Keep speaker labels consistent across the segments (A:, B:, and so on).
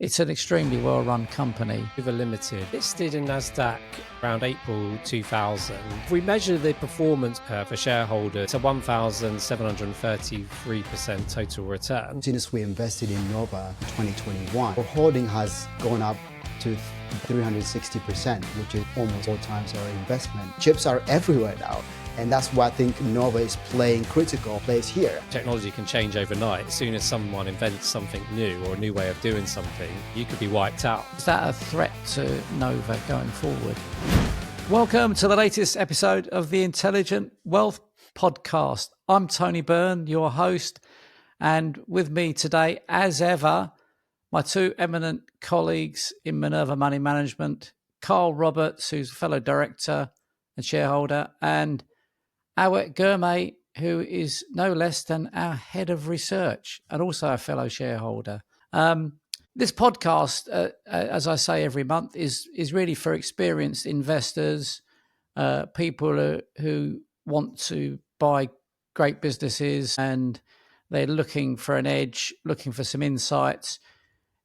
A: It's an extremely well-run company.
B: Nova Ltd, listed in NASDAQ around April 2000. If we measure the performance for shareholders, it's a 1,733% total return.
C: Since we invested in Nova 2021, our holding has gone up to 360%, which is almost 4 times our investment. Chips are everywhere now. And that's why I think Nova is playing critical place here.
B: Technology can change overnight. As soon as someone invents something new or a new way of doing something, you could be wiped out.
A: Is that a threat to Nova going forward? Welcome to the latest episode of the Intelligent Wealth Podcast. I'm Tony Byrne, your host, and with me today, as ever, my two eminent colleagues in Minerva Money Management, Carl Roberts, who's a fellow director and shareholder, and Awet Ghirmay, who is no less than our head of research and also a fellow shareholder. This podcast, as I say every month, is really for experienced investors, people who want to buy great businesses and they're looking for an edge, looking for some insights.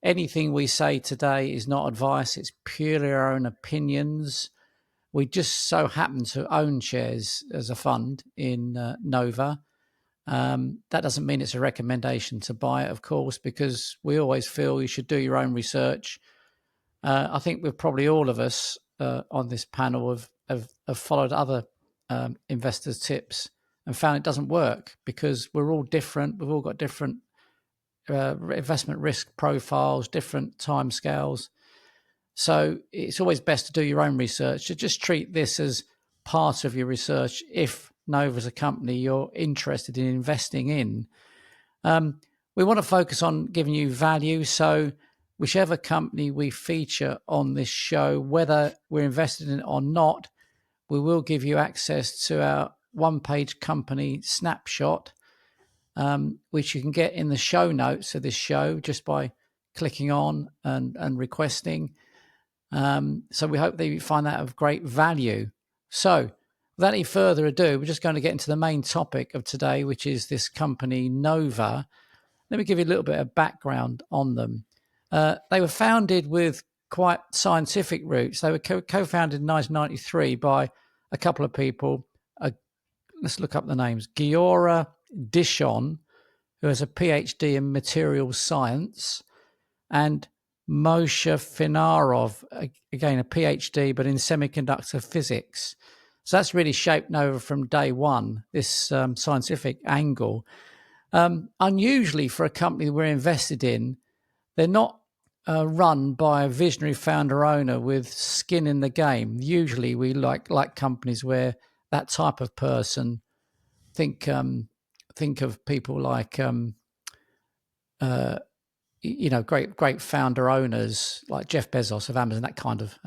A: Anything we say today is not advice. It's purely our own opinions. We just so happen to own shares as a fund in Nova. That doesn't mean it's a recommendation to buy it, of course, because we always feel you should do your own research. I think we've probably all of us on this panel have followed other investors' tips and found it doesn't work because we're all different. We've all got different investment risk profiles, different timescales. So it's always best to do your own research. To just treat this as part of your research if Nova is a company you're interested in investing in. We want to focus on giving you value. So whichever company we feature on this show, whether we're invested in it or not, we will give you access to our one-page company snapshot, which you can get in the show notes of this show just by clicking on and requesting. So we hope that you find that of great value. So without any further ado, we're just going to get into the main topic of today, which is this company, Nova. Let me give you a little bit of background on them. They were founded with quite scientific roots. They were co-founded in 1993 by a couple of people. Let's look up the names. Giora Dishon, who has a PhD in materials science, and Moshe Finarov, again, a PhD, but in semiconductor physics. So that's really shaped Nova from day one, this scientific angle. Unusually for a company we're invested in, they're not run by a visionary founder owner with skin in the game. Usually we like companies where that type of person, think of people like great founder owners like Jeff Bezos of Amazon, that kind of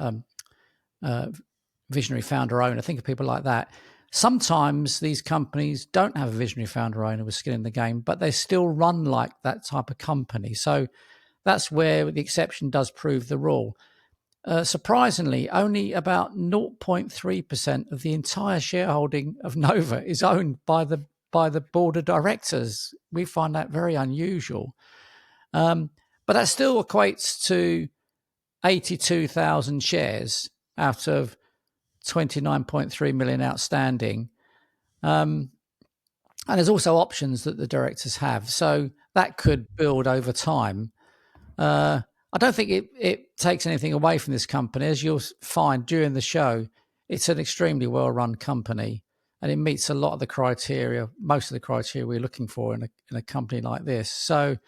A: visionary founder owner. Think of people like that. Sometimes these companies don't have a visionary founder owner with skin in the game, but they still run like that type of company. So that's where the exception does prove the rule. Surprisingly, only about 0.3% of the entire shareholding of Nova is owned by the board of directors. We find that very unusual. But that still equates to 82,000 shares out of 29.3 million outstanding. And there's also options that the directors have. So that could build over time. I don't think it takes anything away from this company. As you'll find during the show, it's an extremely well-run company and it meets a lot of the criteria, most of the criteria we're looking for in a company like this. So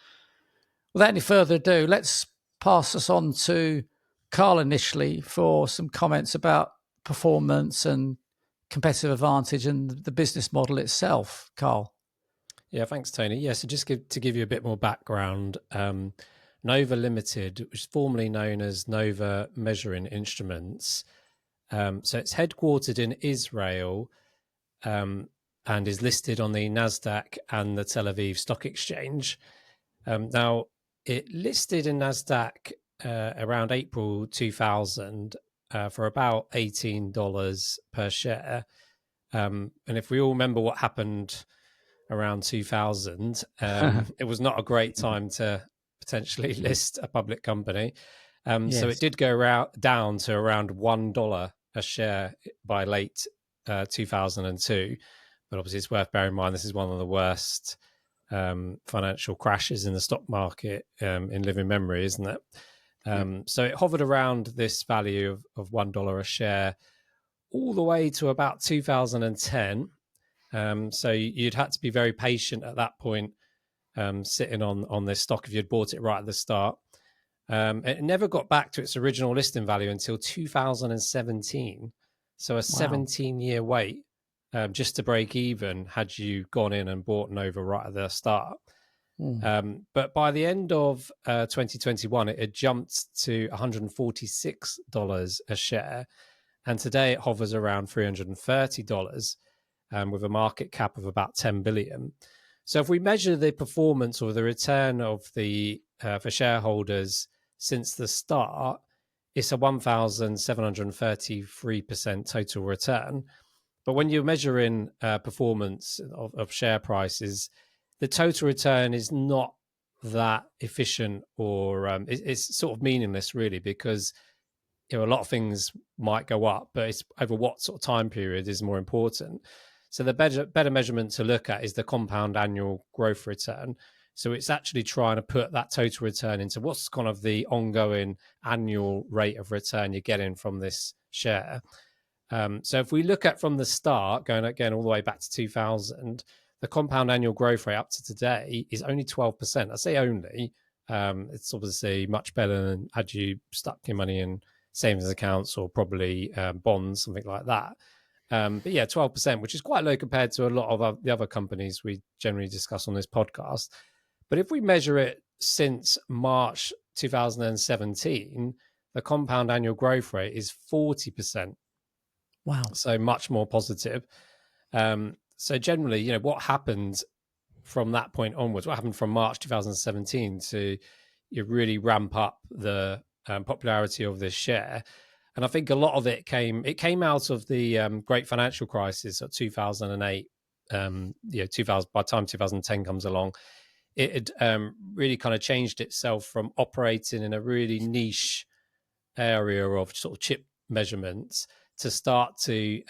A: without any further ado, let's pass us on to Carl initially for some comments about performance and competitive advantage and the business model itself. Carl.
B: Yeah, thanks, Tony. Yeah, so just to give you a bit more background, Nova Ltd, which is formerly known as Nova Measuring Instruments, so it's headquartered in Israel and is listed on the NASDAQ and the Tel Aviv Stock Exchange. Now, it listed in NASDAQ around April 2000 for about $18 per share. And if we all remember what happened around 2000, it was not a great time to potentially list a public company. So
A: Yes.
B: it did go down to around $1 a share by late 2002. But obviously, it's worth bearing in mind this is one of the worst financial crashes in the stock market in living memory, isn't it? So it hovered around this value of $1 a share all the way to about 2010. So you'd had to be very patient at that point, sitting on this stock if you'd bought it right at the start. It never got back to its original listing value until 2017. So a 17-year wait just to break even had you gone in and bought Nova right at the start. But by the end of 2021, it had jumped to $146 a share. And today it hovers around $330 with a market cap of about 10 billion. So if we measure the performance or the return of the for shareholders since the start, it's a 1,733% total return. But when you're measuring performance of share prices, the total return is not that efficient, or it's sort of meaningless, really, because a lot of things might go up, but it's over what sort of time period is more important. So the better measurement to look at is the compound annual growth return. So it's actually trying to put that total return into what's kind of the ongoing annual rate of return you're getting from this share. So if we look at from the start, going again all the way back to 2000, the compound annual growth rate up to today is only 12%. I say only. It's obviously much better than had you stuck your money in savings accounts or probably bonds, something like that. But yeah, 12%, which is quite low compared to a lot of the other companies we generally discuss on this podcast. But if we measure it since March 2017, the compound annual growth rate is 40%.
A: Wow.
B: So much more positive. So generally, what happened from that point onwards, what happened from March 2017 to you really ramp up the popularity of this share. And I think a lot of it came out of the great financial crisis of 2008. 2000, by the time 2010 comes along, it had really kind of changed itself from operating in a really niche area of sort of chip measurements to start to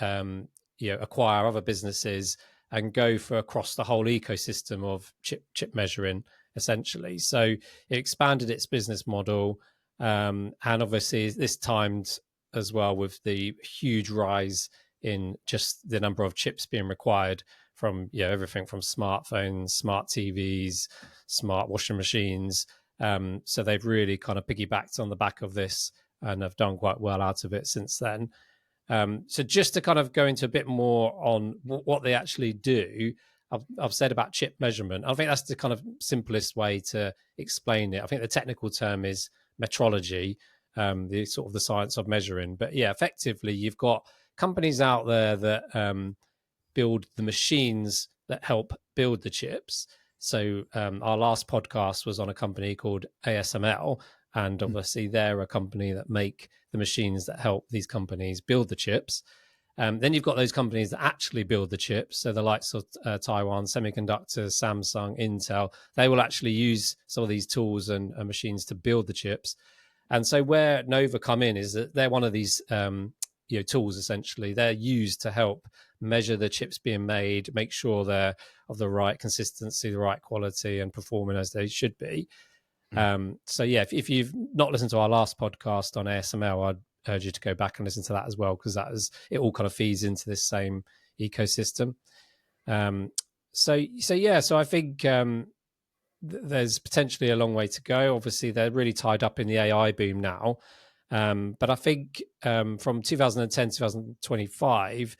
B: acquire other businesses and go for across the whole ecosystem of chip measuring, essentially. So it expanded its business model, and obviously this timed as well with the huge rise in just the number of chips being required from everything from smartphones, smart TVs, smart washing machines. So they've really kind of piggybacked on the back of this and have done quite well out of it since then. So just to kind of go into a bit more on what they actually do, I've said about chip measurement. I think that's the kind of simplest way to explain it. I think the technical term is metrology, the sort of the science of measuring. But yeah, effectively, you've got companies out there that build the machines that help build the chips. So our last podcast was on a company called ASML, and obviously they're a company that make the machines that help these companies build the chips. Then you've got those companies that actually build the chips. So the likes of Taiwan, Semiconductor, Samsung, Intel, they will actually use some of these tools and machines to build the chips. And so where Nova come in is that they're one of these tools, essentially. They're used to help measure the chips being made, make sure they're of the right consistency, the right quality, and performing as they should be. So yeah, if you've not listened to our last podcast on ASML, I'd urge you to go back and listen to that as well, because it all kind of feeds into this same ecosystem. So I think there's potentially a long way to go. Obviously, they're really tied up in the AI boom now. But I think from 2010 to 2025,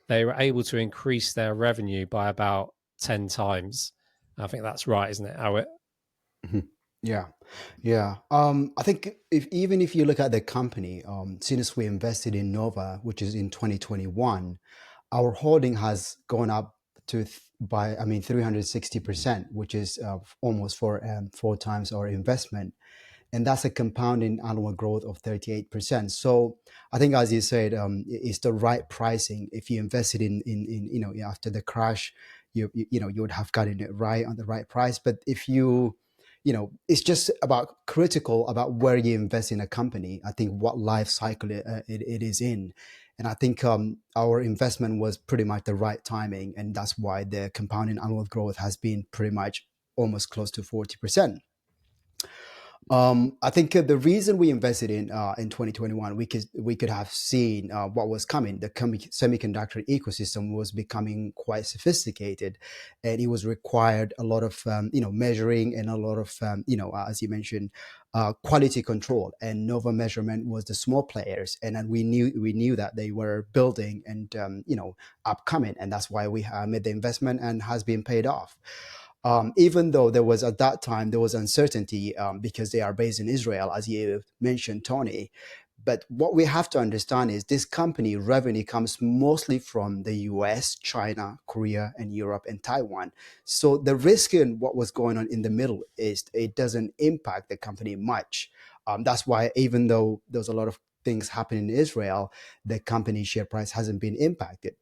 B: they were able to increase their revenue by about 10 times. I think that's right, isn't it, Awet?
C: Mm-hmm. Yeah. I think even if you look at the company, since we invested in Nova, which is in 2021, our holding has gone up to 360%, which is almost four times our investment. And that's a compounding annual growth of 38%. So I think, as you said, it's the right pricing. If you invested in after the crash, you would have gotten it right on the right price. But if you it's just about critical about where you invest in a company. I think what life cycle it is in. And I think our investment was pretty much the right timing. And that's why the compounding annual growth has been pretty much almost close to 40%. I think the reason we invested in 2021, we could have seen what was coming. The semiconductor ecosystem was becoming quite sophisticated, and it was required a lot of measuring and a lot of as you mentioned, quality control. And Nova Measurement was the small players, and then we knew that they were building and upcoming, and that's why we made the investment and has been paid off. Even though there was at that time there was uncertainty because they are based in Israel, as you mentioned, Tony. But what we have to understand is this company revenue comes mostly from the US, China, Korea, and Europe and Taiwan. So the risk in what was going on in the Middle East, it doesn't impact the company much. That's why even though there's a lot of things happening in Israel, the company share price hasn't been impacted.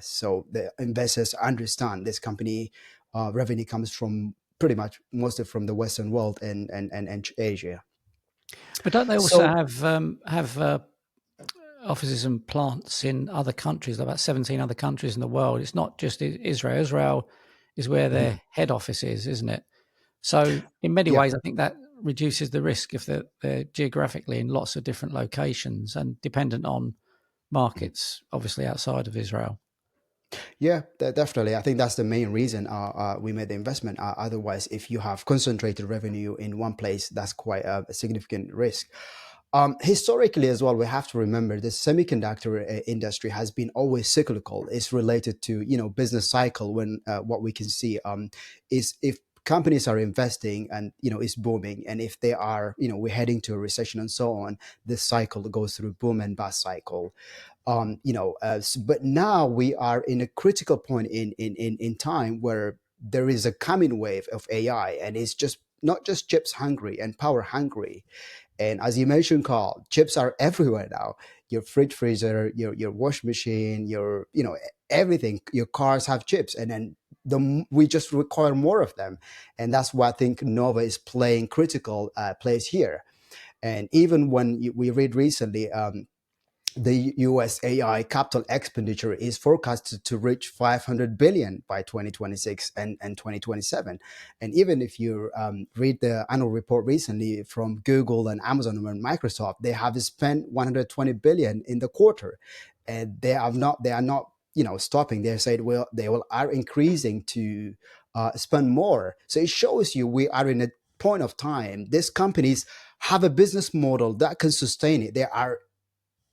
C: So the investors understand this company revenue comes from pretty much mostly from the Western world and Asia.
A: But don't they also have offices and plants in other countries, about 17 other countries in the world? It's not just Israel. Israel is where their head office is, isn't it? So in many ways, I think that reduces the risk if they're geographically in lots of different locations and dependent on markets, obviously outside of Israel.
C: Yeah, definitely. I think that's the main reason we made the investment. Otherwise, if you have concentrated revenue in one place, that's quite a significant risk. Historically as well, we have to remember the semiconductor industry has been always cyclical. It's related to, business cycle when what we can see is if companies are investing and, it's booming. And if they are, we're heading to a recession and so on, this cycle goes through boom and bust cycle. But now we are in a critical point in time where there is a coming wave of AI, and it's just not just chips hungry and power hungry. And as you mentioned, Carl, chips are everywhere now. Your fridge freezer, your wash machine, everything. Your cars have chips, and then we just require more of them. And that's why I think Nova is playing critical place here. And even when we read recently, the US AI capital expenditure is forecasted to reach 500 billion by 2026 and 2027. And even if you read the annual report recently from Google and Amazon and Microsoft, they have spent 120 billion in the quarter, and they are not stopping. They said are increasing to spend more. So it shows you we are in a point of time. These companies have a business model that can sustain it. They are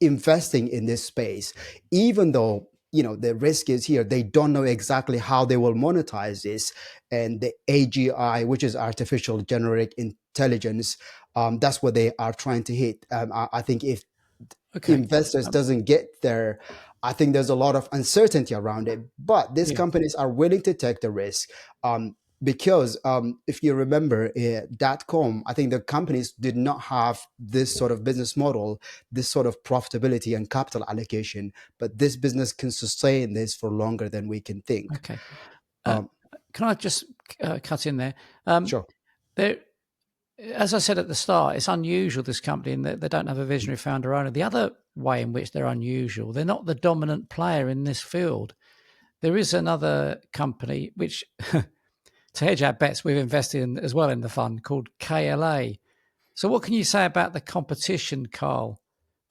C: investing in this space, even though the risk is here. They don't know exactly how they will monetize this. And the AGI, which is artificial generic intelligence, that's what they are trying to hit. I think if investors doesn't get there, I think there's a lot of uncertainty around it. But these companies are willing to take the risk. Because if you remember .com, I think the companies did not have this sort of business model, this sort of profitability and capital allocation, but this business can sustain this for longer than we can think.
A: Okay. Can I just cut in there?
C: Sure.
A: As I said at the start, it's unusual, this company, in that they don't have a visionary founder owner. The other way in which they're unusual, they're not the dominant player in this field. There is another company which... to hedge our bets, we've invested in as well in the fund, called KLA. So what can you say about the competition, Carl?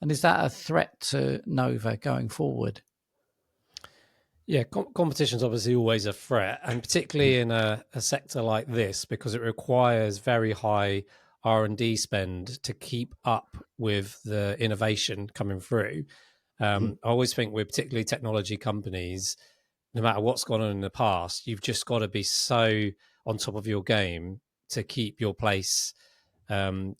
A: And is that a threat to Nova going forward?
B: Yeah, competition is obviously always a threat, and particularly in a sector like this, because it requires very high R&D spend to keep up with the innovation coming through. I always think with particularly technology companies, no matter what's gone on in the past, you've just got to be so on top of your game to keep your place, in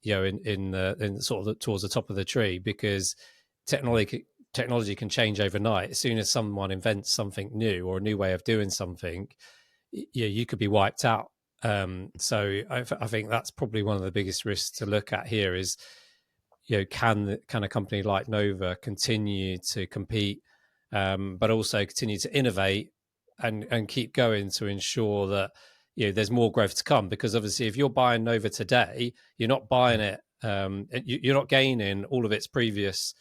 B: sort of towards the top of the tree, because technology can change overnight. As soon as someone invents something new or a new way of doing something, you could be wiped out. So I think that's probably one of the biggest risks to look at here is, can a company like Nova continue to compete, but also continue to innovate and keep going to ensure that there's more growth to come, because obviously if you're buying Nova today, you're not buying it, you're not gaining all of its previous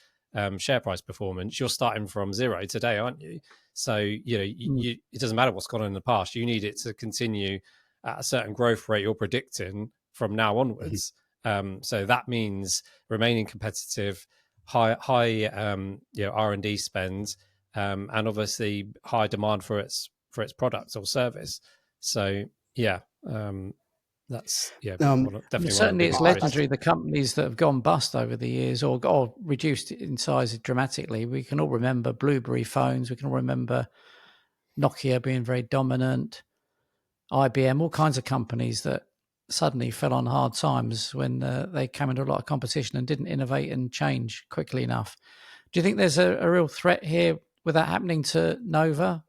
B: share price performance. You're starting from zero today, aren't you? So it doesn't matter what's gone on in the past. You need it to continue at a certain growth rate you're predicting from now onwards. So that means remaining competitive, high R&D spend, and obviously high demand for its product or service. So that's definitely
A: certainly it's
B: one of the
A: legendary, the companies that have gone bust over the years or reduced in size dramatically. We can all remember BlueBerry phones, we can all remember Nokia being very dominant, IBM, all kinds of companies that suddenly fell on hard times when they came into a lot of competition and didn't innovate and change quickly enough. Do you think there's a real threat here with that happening to Nova,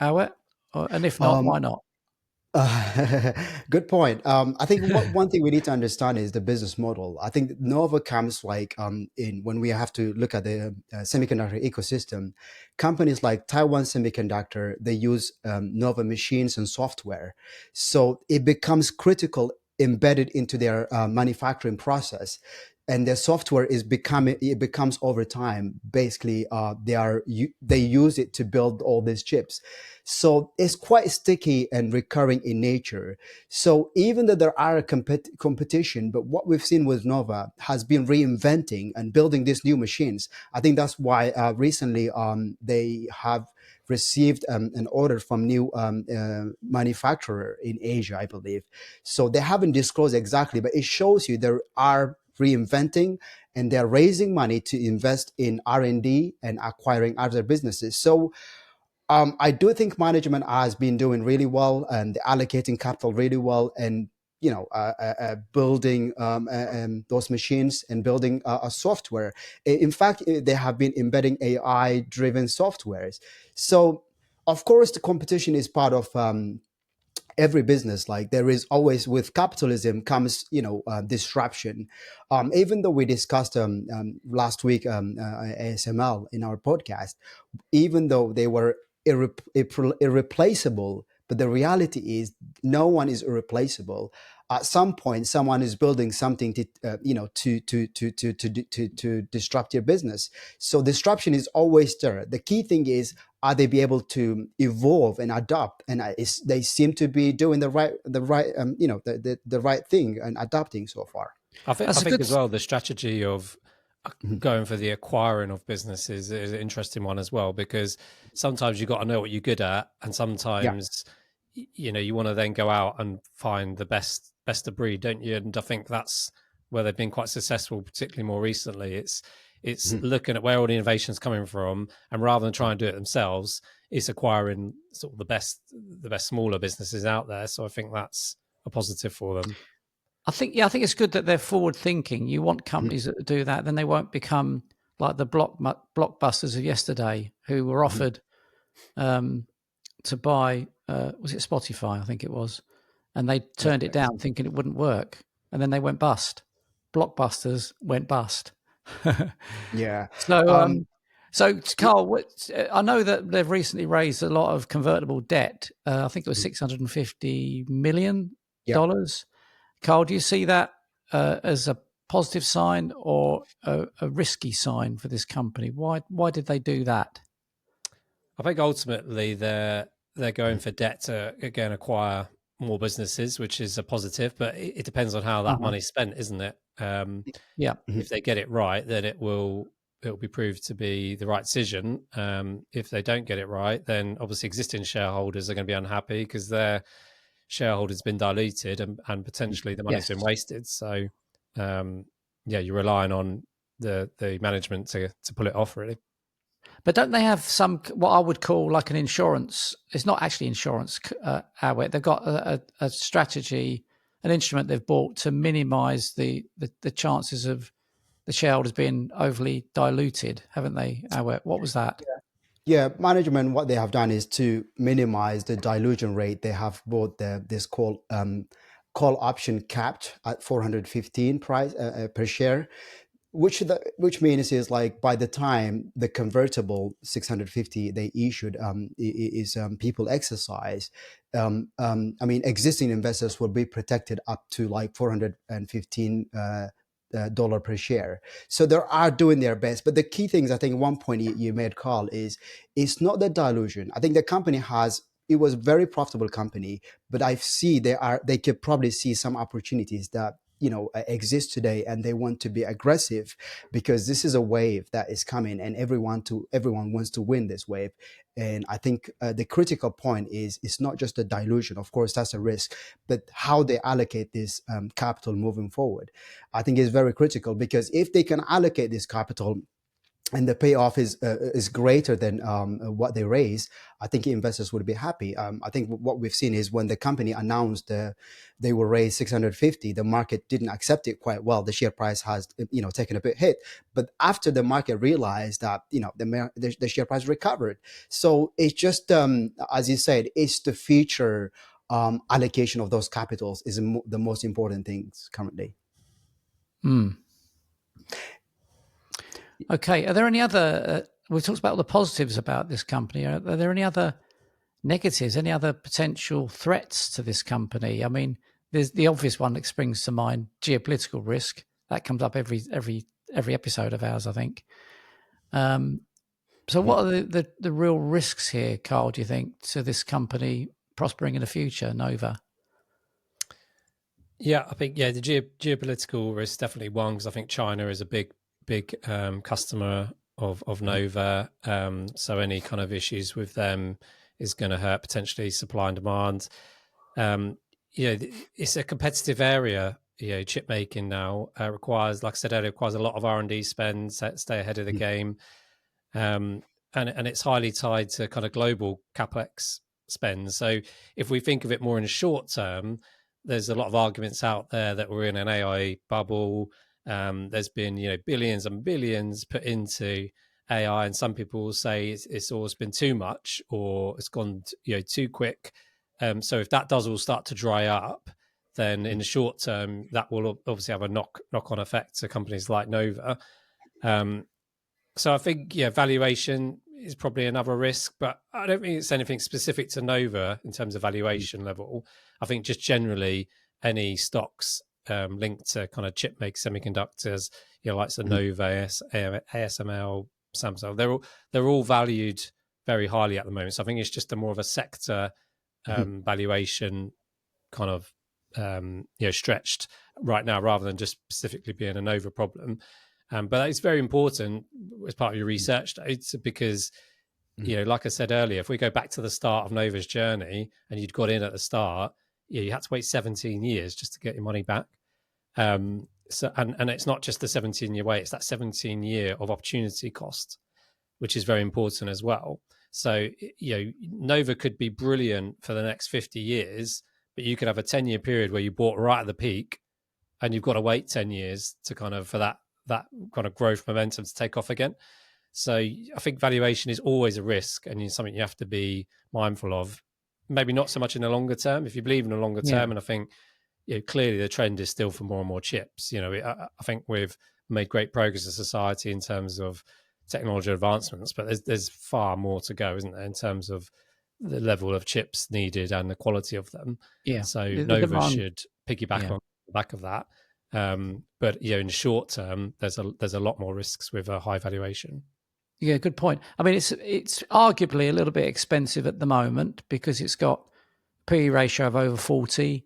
A: Awet? And if not, why not?
C: Good point. I think one thing we need to understand is the business model. I think Nova comes in when we have to look at the semiconductor ecosystem. Companies like Taiwan Semiconductor, they use Nova machines and software, so it becomes critical embedded into their manufacturing process. And their software becomes over time. Basically, they use it to build all these chips. So it's quite sticky and recurring in nature. So even though there are a competition, but what we've seen with Nova has been reinventing and building these new machines. I think that's why recently they have received an order from new manufacturer in Asia, I believe. So they haven't disclosed exactly, but it shows you there are reinventing and they're raising money to invest in R&D and acquiring other businesses. So I do think management has been doing really well and allocating capital really well, and building those machines and building a software. In fact, they have been embedding AI-driven softwares. So, of course, the competition is part of every business. Like there is always, with capitalism comes disruption. Even though we discussed last week ASML in our podcast, even though they were irreplaceable, but the reality is no one is irreplaceable. At some point someone is building something to disrupt your business. So disruption is always there. The key thing is, are they be able to evolve and adapt? And they seem to be doing the right thing and adapting so far.
B: I think as well, the strategy of going for the acquiring of businesses is an interesting one as well, because sometimes you got to know what you're good at, and sometimes you want to then go out and find the best of breed, don't you? And I think that's where they've been quite successful, particularly more recently. It's looking at where all the innovation's coming from, and rather than try and do it themselves, it's acquiring sort of the best smaller businesses out there. So I think that's a positive for them.
A: I think it's good that they're forward thinking. You want companies that do that, then they won't become like the blockbusters of yesterday, who were offered to buy was it Spotify? I think it was, and they turned it down, thinking it wouldn't work, and then they went bust. Blockbusters went bust.
C: Yeah.
A: So Carl, I know that they've recently raised a lot of convertible debt. I think it was $650 million. Carl, do you see that as a positive sign or a risky sign for this company? Why did they do that?
B: I think ultimately they're going for debt to again acquire more businesses, which is a positive, but it depends on how that money's spent, isn't it? If they get it right, then it'll be proved to be the right decision. If they don't get it right, then obviously existing shareholders are going to be unhappy because their shareholders been diluted and potentially the money's been wasted. So you're relying on the management to pull it off, really.
A: But don't they have some, what I would call like an insurance? It's not actually insurance, Awet. They've got a strategy, an instrument they've bought to minimise the chances of the shareholders being overly diluted, haven't they, Awet? What was that?
C: Yeah, management, what they have done is to minimize the dilution rate. They have bought this call option capped at 415 price per share. which means is like by the time the convertible 650 they issued people exercise, I mean existing investors will be protected up to like 415 dollar per share. So they are doing their best. But the key things, I think one point you made, Carl, is it's not the dilution. I think the company it was a very profitable company, but I see they could probably see some opportunities that exist today, and they want to be aggressive because this is a wave that is coming, and everyone wants to win this wave. And I think the critical point is it's not just a dilution. Of course, that's a risk, but how they allocate this capital moving forward, I think is very critical, because if they can allocate this capital and the payoff is greater than what they raise, I think investors would be happy. I think what we've seen is when the company announced they will raise 650, the market didn't accept it quite well. The share price has taken a bit hit, but after the market realized that the share price recovered. So it's just as you said, it's the future allocation of those capitals is the most important things currently.
A: Okay. Are there any other? We talked about all the positives about this company. Are there any other negatives? Any other potential threats to this company? I mean, there's the obvious one that springs to mind: geopolitical risk. That comes up every episode of ours, I think. So, what are the real risks here, Carl? Do you think to this company prospering in the future, Nova?
B: Yeah, I think the geopolitical risk is definitely one, because I think China is a big customer of Nova. So any kind of issues with them is going to hurt potentially supply and demand. It's a competitive area. Chip making now requires, like I said earlier, requires a lot of R&D spend, stay ahead of the game, and it's highly tied to kind of global capex spend. So if we think of it more in the short term, there's a lot of arguments out there that we're in an AI bubble. There's been billions and billions put into AI, and some people will say it's always been too much, or it's gone too quick. So if that does all start to dry up, then in the short term that will obviously have a knock-on effect to companies like Nova. So I think valuation is probably another risk, but I don't think it's anything specific to Nova in terms of valuation level. I think just generally any stocks linked to kind of chip make semiconductors, like Nova, ASML, Samsung, they're all valued very highly at the moment. So I think it's just a more of a sector valuation kind of stretched right now, rather than just specifically being a Nova problem. But it's very important as part of your research, because like I said earlier, if we go back to the start of Nova's journey and you'd got in at the start, you had to wait 17 years just to get your money back. So it's not just the 17-year wait, it's that 17-year of opportunity cost, which is very important as well. So, Nova could be brilliant for the next 50 years, but you could have a 10-year period where you bought right at the peak and you've got to wait 10 years to for that kind of growth momentum to take off again. So I think valuation is always a risk, and it's something you have to be mindful of. Maybe not so much in the longer term. If you believe in the longer term, and I think clearly the trend is still for more and more chips. I think we've made great progress as a society in terms of technology advancements, but there's far more to go, isn't there, in terms of the level of chips needed and the quality of them. Yeah. So Nova should piggyback on the back of that. But in the short term, there's a lot more risks with a high valuation.
A: Yeah, good point. I mean, it's arguably a little bit expensive at the moment because it's got PE ratio of over 40.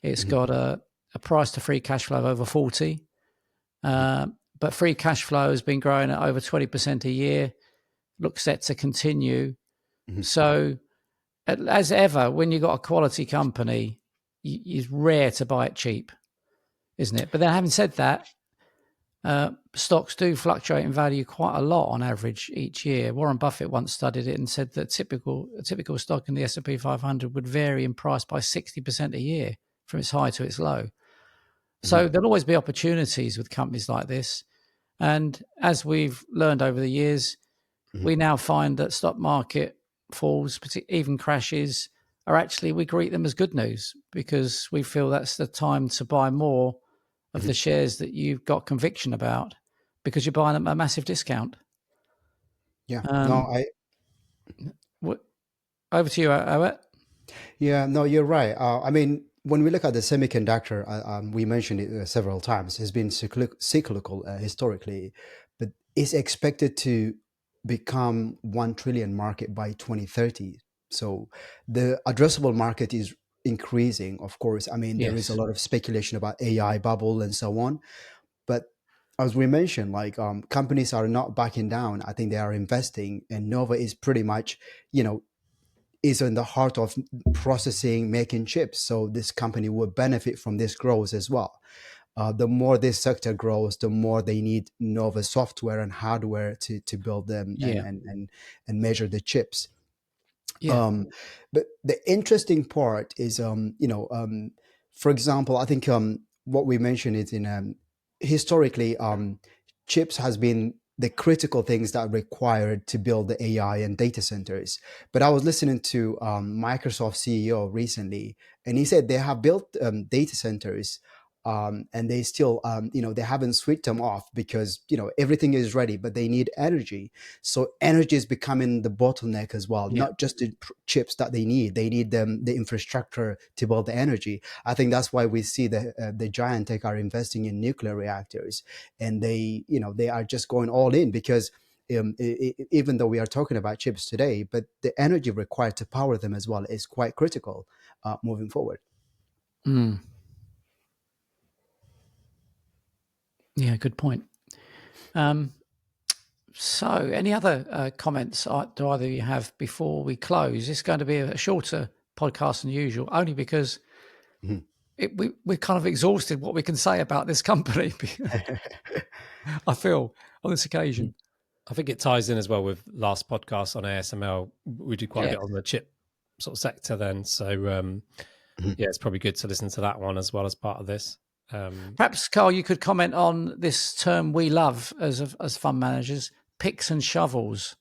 A: It's got a price to free cash flow of over 40. But free cash flow has been growing at over 20% a year. Looks set to continue. So, as ever, when you've got a quality company, it's rare to buy it cheap, isn't it? But then, having said that, stocks do fluctuate in value quite a lot on average each year. Warren Buffett once studied it and said that a typical stock in the S&P 500 would vary in price by 60% a year from its high to its low. So there'll always be opportunities with companies like this. And as we've learned over the years, we now find that stock market falls, even crashes, are actually, we greet them as good news because we feel that's the time to buy more of the shares that you've got conviction about. because you're buying them at a massive discount.
C: Yeah.
A: Over to you, Awet.
C: Yeah, no, you're right. I mean, when we look at the semiconductor, we mentioned it several times, it's been cyclical historically, but it's expected to become 1 trillion market by 2030. So the addressable market is increasing, of course. I mean, there is a
A: Yes.
C: lot of speculation about AI bubble and so on. But as we mentioned, like companies are not backing down. I think they are investing, and Nova is pretty much, is in the heart of processing, making chips. So this company will benefit from this growth as well. The more this sector grows, the more they need Nova software and hardware to build them and measure the chips.
A: Yeah.
C: But the interesting part is, for example, I think what we mentioned is historically, chips has been the critical things that are required to build the AI and data centers. But I was listening to Microsoft CEO recently, and he said they have built data centers, and they still, they haven't switched them off because, everything is ready, but they need energy. So energy is becoming the bottleneck as well, not just the chips that they need. They need the infrastructure to build the energy. I think that's why we see the giant tech are investing in nuclear reactors, and they are just going all in because even though we are talking about chips today, but the energy required to power them as well is quite critical moving forward.
A: Mm. Yeah, good point. So, any other comments do either of you have before we close? It's going to be a shorter podcast than usual, only because we're kind of exhausted what we can say about this company. I feel on this occasion.
B: I think it ties in as well with last podcast on ASML. We did quite a bit on the chip sort of sector then. So, it's probably good to listen to that one as well as part of this.
A: Perhaps, Carl, you could comment on this term we love as fund managers, picks and shovels.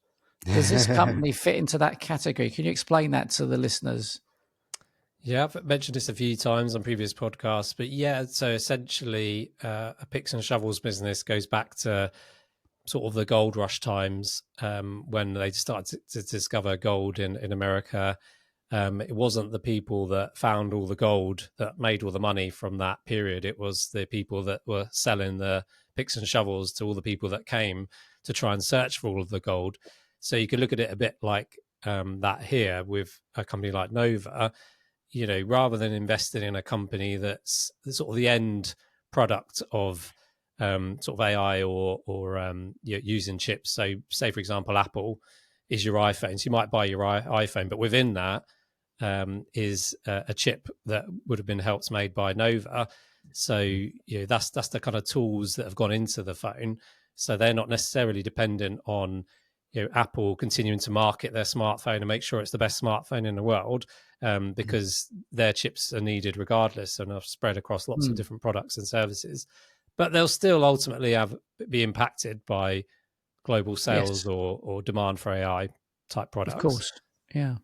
A: Does this company fit into that category? Can you explain that to the listeners?
B: Yeah, I've mentioned this a few times on previous podcasts, but so essentially a picks and shovels business goes back to sort of the gold rush times when they started to discover gold in America. It wasn't the people that found all the gold that made all the money from that period. It was the people that were selling the picks and shovels to all the people that came to try and search for all of the gold. So you could look at it a bit like that here with a company like Nova. Rather than investing in a company that's sort of the end product of sort of AI or using chips. So say, for example, Apple is your iPhone. So you might buy your iPhone, but within that is a chip that would have been helped made by Nova. So that's the kind of tools that have gone into the phone. So they're not necessarily dependent on Apple continuing to market their smartphone and make sure it's the best smartphone in the world, because their chips are needed regardless and are spread across lots of different products and services. But they'll still ultimately be impacted by global sales or demand for AI type products.
A: Of course. Yeah,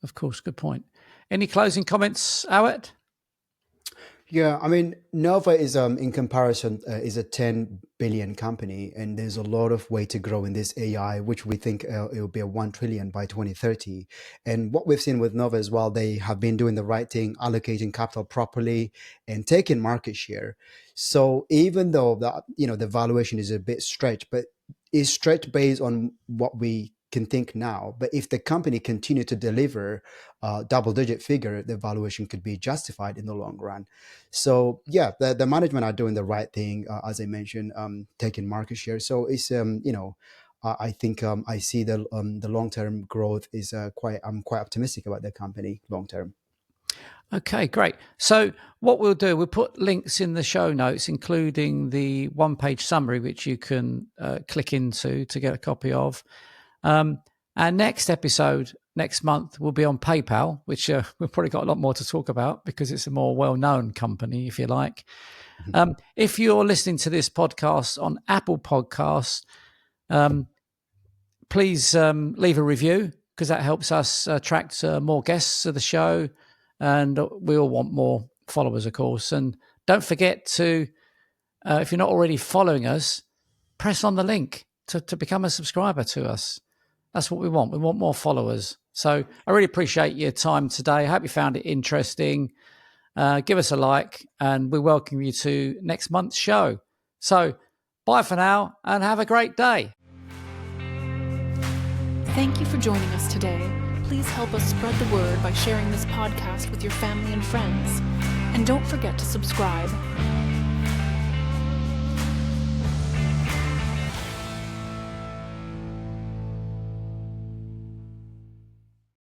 A: of course. Good point. Any closing comments, Awet?
C: Yeah, I mean, Nova is in comparison is a 10 billion company, and there's a lot of way to grow in this AI, which we think it will be a 1 trillion by 2030. And what we've seen with Nova as well, they have been doing the right thing, allocating capital properly and taking market share. So even though the valuation is a bit stretched, but it's stretched based on what we can think now. But if the company continue to deliver double-digit figure, the valuation could be justified in the long run. So yeah, the management are doing the right thing, as I mentioned, taking market share. So it's I think I see the long-term growth is I'm quite optimistic about the company long-term.
A: Okay, great. So what we'll do, we'll put links in the show notes, including the one-page summary, which you can click into to get a copy of. Our next episode next month will be on PayPal, which we've probably got a lot more to talk about because it's a more well-known company, if you like. If you're listening to this podcast on Apple Podcasts, please leave a review because that helps us attract more guests to the show, and we all want more followers, of course. And don't forget to, if you're not already following us, press on the link to become a subscriber to us. That's what we want. We want more followers. So I really appreciate your time today. I hope you found it interesting. Give us a like, and we welcome you to next month's show. So bye for now, and have a great day.
D: Thank you for joining us today. Please help us spread the word by sharing this podcast with your family and friends. And don't forget to subscribe.